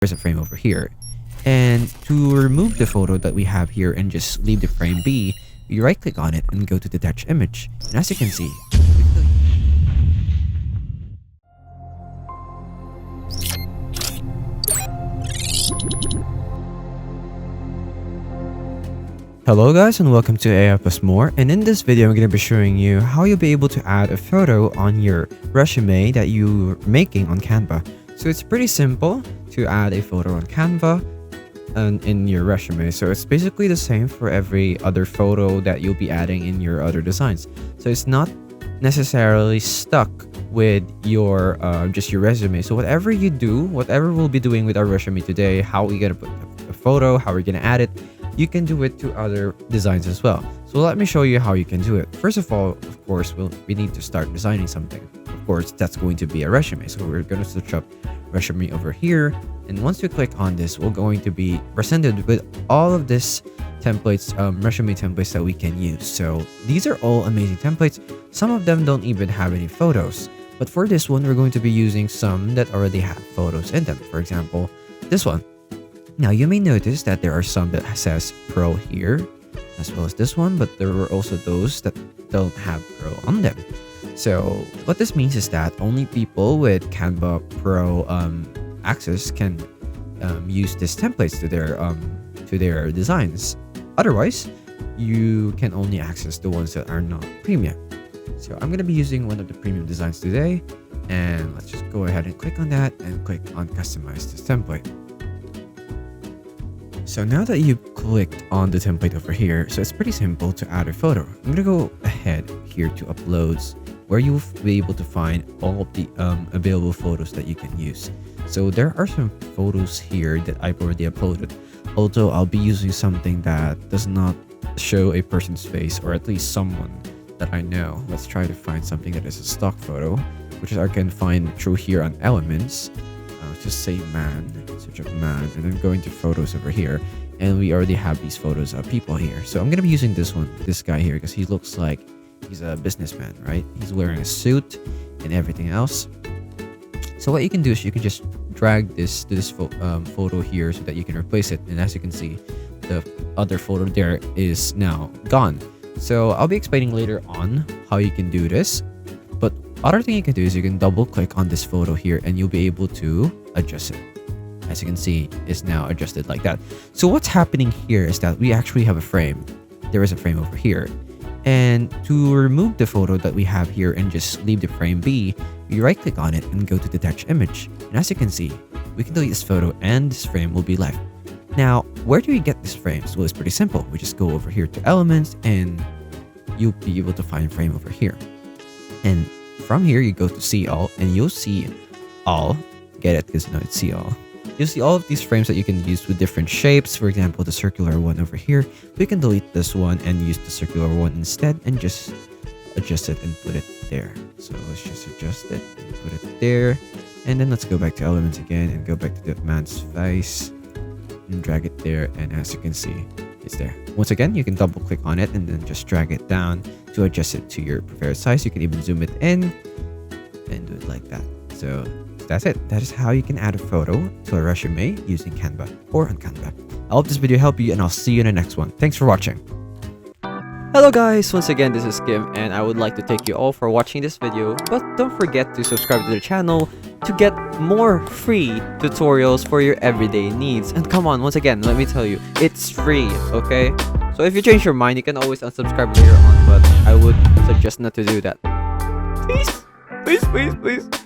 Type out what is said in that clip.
there's a frame over here. And to remove the photo that we have here and just leave the frame be, you right click on it and go to detach image. And as you can see, hello guys and welcome to AI Plus More, and in this video I'm going to be showing you how you'll be able to add a photo on your resume that you're making on Canva. So it's pretty simple to add a photo on Canva and in your resume. So it's basically the same for every other photo that you'll be adding in your other designs. So it's not necessarily stuck with your just your resume. So whatever you do, whatever we'll be doing with our resume today, how we're going to put a photo, how we're going to add it, you can do it to other designs as well. So let me show you how you can do it. First of all, of course, we need to start designing something. Of course, that's going to be a resume. So we're going to search up resume over here. And once you click on this, we're going to be presented with all of this templates, resume templates that we can use. So these are all amazing templates. Some of them don't even have any photos. But for this one, we're going to be using some that already have photos in them. For example, this one. Now, you may notice that there are some that says Pro here, as well as this one, but there were also those that don't have Pro on them. So what this means is that only people with Canva Pro access can use these templates to their designs. Otherwise, you can only access the ones that are not premium. So I'm going to be using one of the premium designs today, and let's just go ahead and click on that and click on customize this template. So now that you've clicked on the template over here, so it's pretty simple to add a photo. I'm gonna go ahead here to uploads, where you'll be able to find all of the available photos that you can use. So there are some photos here that I've already uploaded, although I'll be using something that does not show a person's face, or at least someone that I know. Let's try to find something that is a stock photo, which I can find through here on elements. Just say man, search up man, and then go into photos over here, and we already have these photos of people here. So I'm gonna be using this guy here, because he looks like he's a businessman, right? He's wearing a suit and everything else. So what you can do is you can just drag this to this photo here so that you can replace it, and as you can see, the other photo there is now gone. So I'll be explaining later on how you can do this, but other thing you can do is you can double click on this photo here and you'll be able to adjust it. As you can see, it's now adjusted like that. So what's happening here is that we actually have a frame. There is a frame over here. And to remove the photo that we have here and just leave the frame be, you right click on it and go to detach image. And as you can see, we can delete this photo and this frame will be left. Now, where do we get this frame? Well, it's pretty simple. We just go over here to elements and you'll be able to find frame over here. And from here, you go to see all and you'll see all. Get it? Because it's see all. You'll see all of these frames that you can use with different shapes. For example, the circular one over here. We can delete this one and use the circular one instead and just adjust it and put it there. So let's just adjust it and put it there. And then let's go back to elements again and go back to the man's face and drag it there. And as you can see, it's there. Once again, you can double click on it and then just drag it down to adjust it to your preferred size. You can even zoom it in and do it like that. So that's it. That is how you can add a photo to a resume using Canva or on Canva. I hope this video helped you, and I'll see you in the next one. Thanks for watching. Hello guys, once again this is Kim, and I would like to thank you all for watching this video, but don't forget to subscribe to the channel to get more free tutorials for your everyday needs. And come on, once again, let me tell you, it's free, okay? So if you change your mind, you can always unsubscribe later on, but I would suggest not to do that. Please, please, please, please.